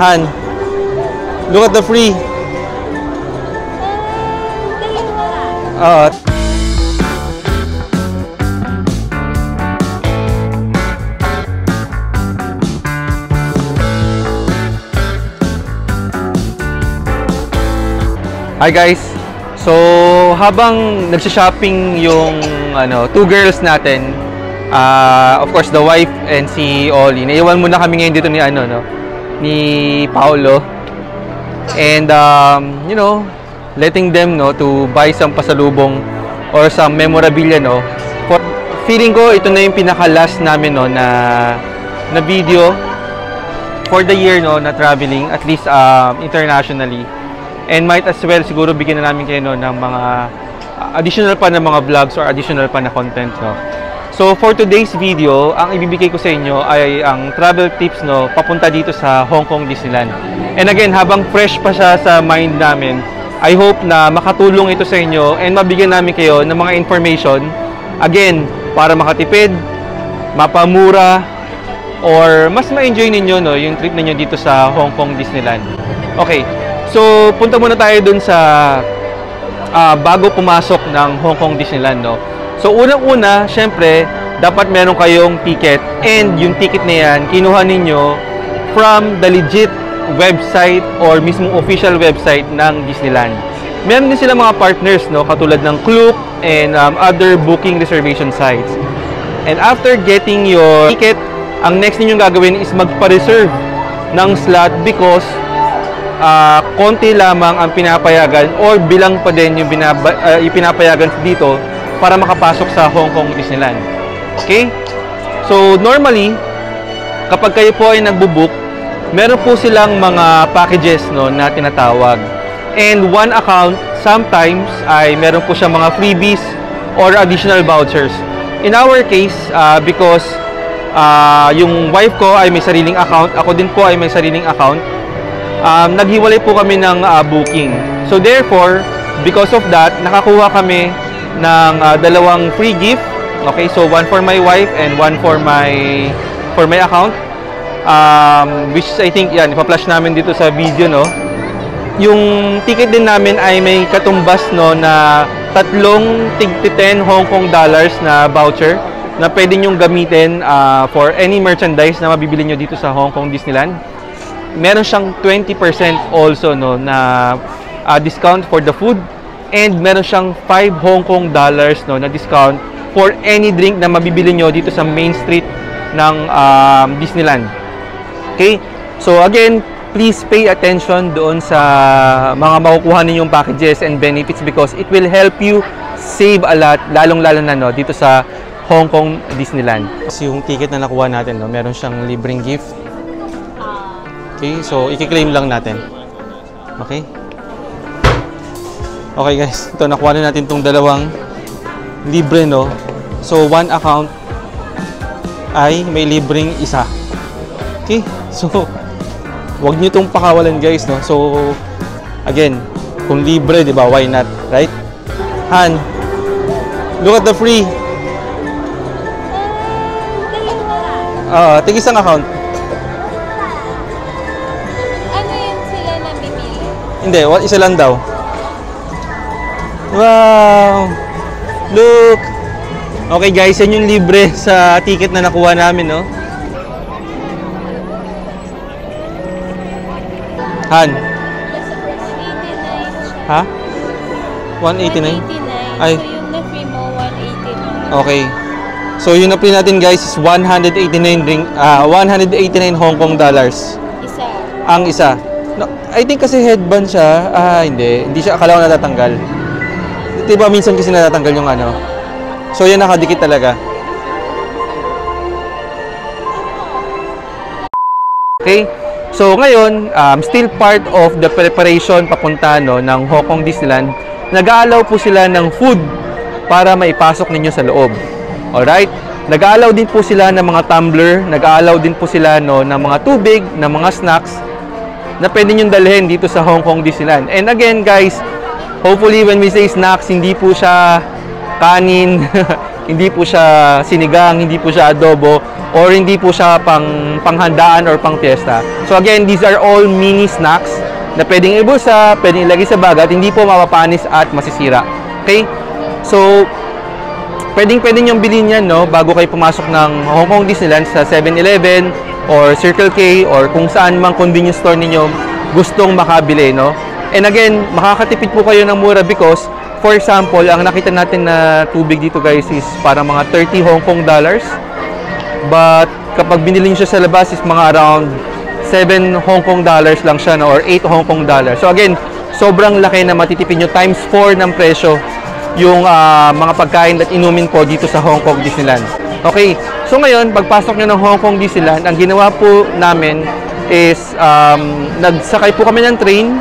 Han, look at the free. Hi guys. So, habang nagsha-shopping yung two girls natin, of course the wife and si Ollie. Naiwan muna kami ngayon dito ni ni Paolo. And you know, letting them to buy some pasalubong or some memorabilia feeling ko ito na yung pinaka-last namin na video for the year na traveling, at least internationally. And might as well siguro bigyan na namin kayo ng mga additional pa na mga vlogs or additional pa na content So for today's video, ang ibibigay ko sa inyo ay ang travel tips papunta dito sa Hong Kong Disneyland. And again, habang fresh pa siya sa mind namin, I hope na makatulong ito sa inyo and mabigyan namin kayo ng mga information, again, para makatipid, mapamura, or mas ma-enjoy ninyo yung trip ninyo dito sa Hong Kong Disneyland. Okay, so punta muna tayo dun sa bago pumasok ng Hong Kong Disneyland. So unang-una, syempre, dapat meron kayong ticket, and yung ticket na yan, kinuha ninyo from the legit website or mismong official website ng Disneyland. Meron din sila mga partners katulad ng Klook and other booking reservation sites. And after getting your ticket, ang next ninyong gagawin is magpa-reserve ng slot because konti lamang ang pinapayagan or bilang pa din yung pinapayagan dito para makapasok sa Hong Kong Disneyland. Okay? So normally, kapag kayo po ay nagbo-book, meron po silang mga packages na tinatawag. And one account, sometimes ay meron po siya mga freebies or additional vouchers. In our case, because yung wife ko ay may sariling account, ako din po ay may sariling account, naghiwalay po kami ng booking. So therefore, because of that, nakakuha kami ng dalawang free gift. Okay, so one for my wife and one for my account. Which I think yan, ipa-flash namin dito sa video Yung ticket din namin ay may katumbas na tatlong tig-10 Hong Kong dollars na voucher na pwede nyong gamitin for any merchandise na mabibili nyo dito sa Hong Kong Disneyland. Meron siyang 20% also na discount for the food, and meron siyang 5 Hong Kong dollars na discount for any drink na mabibili nyo dito sa main street ng Disneyland. Okay? So again, please pay attention doon sa mga makukuha ninyong packages and benefits because it will help you save a lot, lalong-lalo na dito sa Hong Kong Disneyland. Kasi yung ticket na nakuha natin, meron siyang libreng gift. Okay, so i-claim lang natin. Okay? Okay guys, ito nakuha na natin itong dalawang libre So one account ay may libreng isa. Okay? So wag niyo itong pakawalan guys So again, kung libre, di ba, why not, right? Han, look at the free. Tig isang account. Hindi, isa lang daw. Wow! Look! Okay guys, yan yung libre sa ticket na nakuha namin, Han? Ha? 189? Ay. So yung na-free mo, 189. Okay. So yung na-free natin guys is 189 Hong Kong dollars. Isa. Ang isa. No, I think kasi headband siya. Hindi siya, akala ko natatanggal. Diba minsan kasi natatanggal yung So yan, nakadikit talaga. Okay? So ngayon, still part of the preparation papunta ng Hong Kong Disneyland, nag-aalaw po sila ng food para maipasok ninyo sa loob. Alright? Nag-aalaw din po sila ng mga tumbler, nag-aalaw din po sila ng mga tubig, ng mga snacks na pwede nyo dalhin dito sa Hong Kong Disneyland. And again guys, hopefully when we say snacks, hindi po siya kanin, Hindi po siya sinigang, hindi po siya adobo, or hindi po siya panghandaan or pang fiesta. So again, these are all mini snacks na pwedeng ibulsa, pwedeng ilagay sa bag at hindi po mapapanis at masisira. Okay? So, pwedeng niyong bilhin yan, no, bago kayo pumasok ng Hong Kong Disneyland sa 7-Eleven or Circle K or kung saan mang convenience store ninyo gustong makabili, no? And again, makakatipid po kayo ng mura because, for example, ang nakita natin na tubig dito guys is parang mga 30 Hong Kong dollars. But kapag binili niyo siya sa labas is mga around 7 Hong Kong dollars lang siya, no? Or 8 Hong Kong dollars. So again, sobrang laki na matitipid nyo times 4 ng presyo yung mga pagkain at inumin po dito sa Hong Kong Disneyland. Okay, so ngayon, pagpasok nyo ng Hong Kong Disneyland, ang ginawa po namin is nagsakay po kami ng train.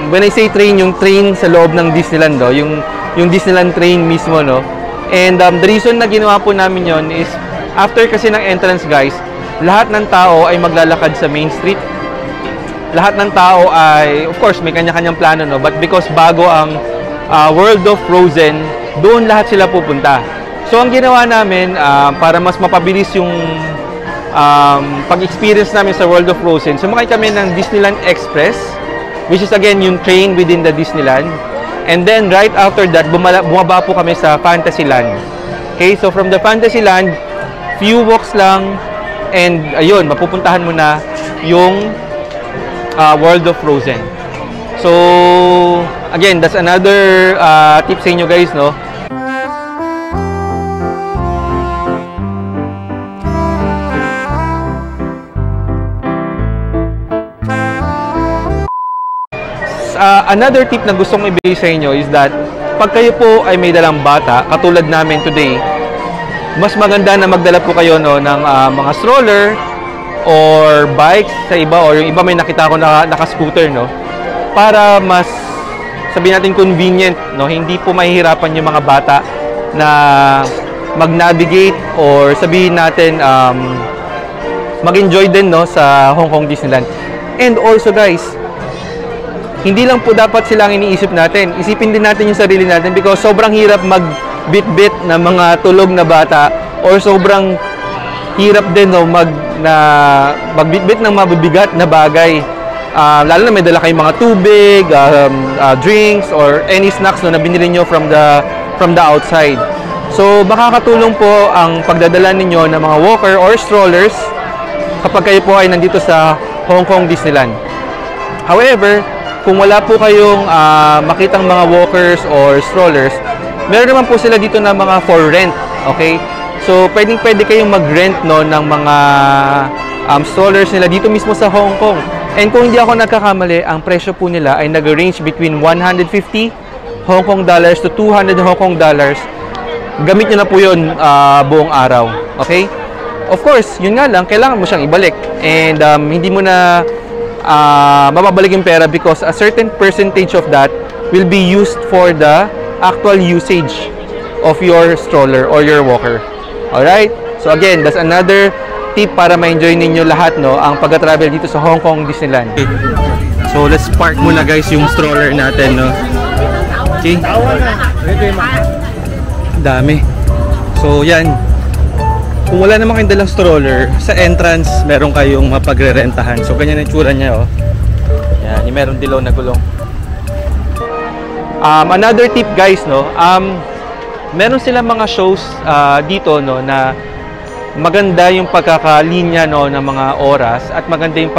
When I say train, yung train sa loob ng Disneyland, no? Yung Disneyland train mismo, no? And the reason na ginawa po namin yon is after kasi ng entrance guys, lahat ng tao ay maglalakad sa Main Street. Lahat ng tao ay, of course, may kanya-kanyang plano, no? But because bago ang World of Frozen, doon lahat sila pupunta. So, ang ginawa namin, para mas mapabilis yung pag-experience namin sa World of Frozen, sumakay kami ng Disneyland Express, which is again yung train within the Disneyland. And then, right after that, bumaba po kami sa Fantasyland. Okay, so from the Fantasyland, few walks lang, and ayun, mapupuntahan mo na yung World of Frozen. So, again, that's another tip sa inyo guys, no? Another tip na gustong ibigay sa inyo is that pag kayo po ay may dalang bata, katulad namin today, mas maganda na magdala po kayo, no, ng mga stroller or bikes sa iba, or yung iba may nakita ko na naka-scooter, no, para mas sabihin natin convenient, no, hindi po mahihirapan yung mga bata na mag-navigate or sabihin natin mag-enjoy din, no, sa Hong Kong Disneyland. And also guys, hindi lang po dapat silang iniisip natin. Isipin din natin yung sarili natin because sobrang hirap mag-bit-bit na mga tulog na bata or sobrang hirap din, no, mag-bit-bit ng mabibigat na bagay. Lalo na may dala kayong mga tubig, drinks, or any snacks, no, na binili nyo from the outside. So, makakatulong po ang pagdadala ninyo ng mga walker or strollers kapag kayo po ay nandito sa Hong Kong Disneyland. However, kung wala po kayong makitang mga walkers or strollers, meron naman po sila dito na mga for rent, okay? So, pwede kayong mag-rent, no, ng mga strollers nila dito mismo sa Hong Kong. And kung hindi ako nagkakamali, ang presyo po nila ay nag-range between 150 Hong Kong dollars to 200 Hong Kong dollars. Gamit nyo na po yun buong araw, okay? Of course, yun nga lang, kailangan mo siyang ibalik. And hindi mo na mababalik yung pera because a certain percentage of that will be used for the actual usage of your stroller or your walker. Alright? So again, that's another tip para ma-enjoy ninyo lahat, no, ang pag-travel dito sa Hong Kong Disneyland. Okay. So let's park muna guys yung stroller natin, no. Okay. Dami. So yan. Kung wala naman kayong dalang stroller, sa entrance, meron kayong mapagre-rentahan. So, ganyan ang tsura niya, oh. Yan, yung meron dilaw na gulong. Another tip, guys, no, meron silang mga shows dito, no, na maganda yung pagkakalinya, no, ng mga oras at maganda yung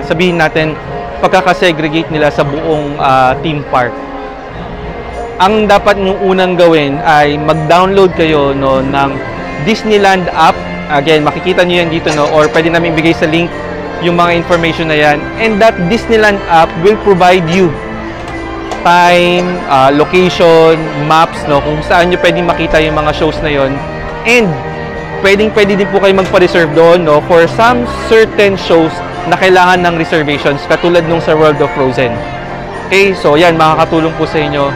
sabihin natin, pagkakasegregate nila sa buong theme park. Ang dapat nyo unang gawin ay mag-download kayo, no, ng Disneyland app. Again, makikita nyo yan dito, no, or pwede namin bigay sa link yung mga information na yan. And that Disneyland app will provide you time, location, maps, no, kung saan nyo pwedeng makita yung mga shows na yon. And pwede din po kayo magpa-reserve doon, no, for some certain shows na kailangan ng reservations, katulad nung sa World of Frozen. Okay, so yan, makakatulong po sa inyo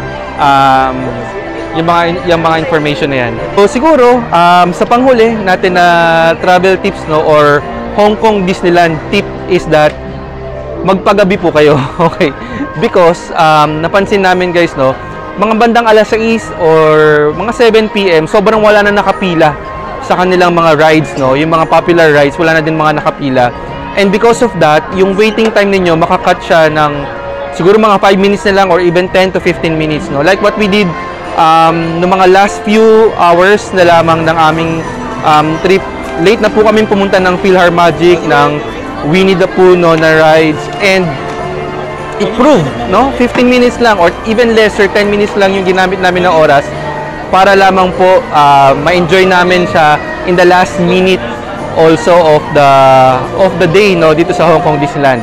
yung mga information na yan. So siguro, sa panghuli natin na travel tips, no, or Hong Kong Disneyland tip is that magpagabi po kayo. Okay? Because napansin namin guys, no, mga bandang alas 6 or mga 7 PM, sobrang wala na nakapila sa kanilang mga rides, no? Yung mga popular rides, wala na din mga nakapila. And because of that, yung waiting time ninyo, makakat siya ng siguro mga 5 minutes na lang or even 10 to 15 minutes, no? Like what we did no mga last few hours na lamang ng aming trip. Late na po kami pumunta ng PhilharMagic, ng Winnie the Pooh, no, na rides, and it proved, no? 15 minutes lang or even lesser, 10 minutes lang yung ginamit namin na oras para lamang po ma-enjoy namin siya in the last minute also of the day, no, dito sa Hong Kong Disneyland.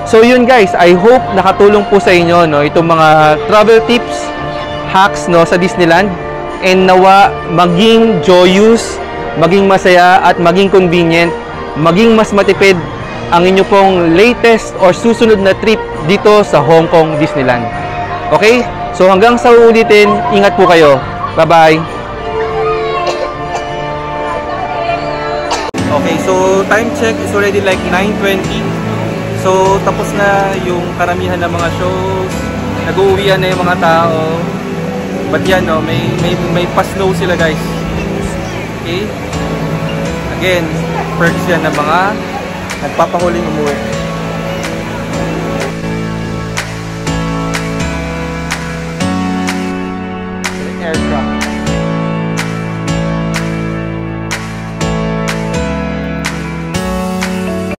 So yun guys, I hope nakatulong po sa inyo, no, itong mga travel tips, hacks, no, sa Disneyland, and nawa maging joyous, maging masaya at maging convenient, maging mas matipid ang inyo pong latest or susunod na trip dito sa Hong Kong Disneyland. Okay? So hanggang sa uulitin, ingat po kayo. Bye-bye! Okay, so time check is already like 9:20. So tapos na yung karamihan ng mga shows. Nag-uuwian na yung mga tao. But yan, no, may pa-snow sila guys. Okay? Again, perks yan ng mga nagpapahuling umuwi.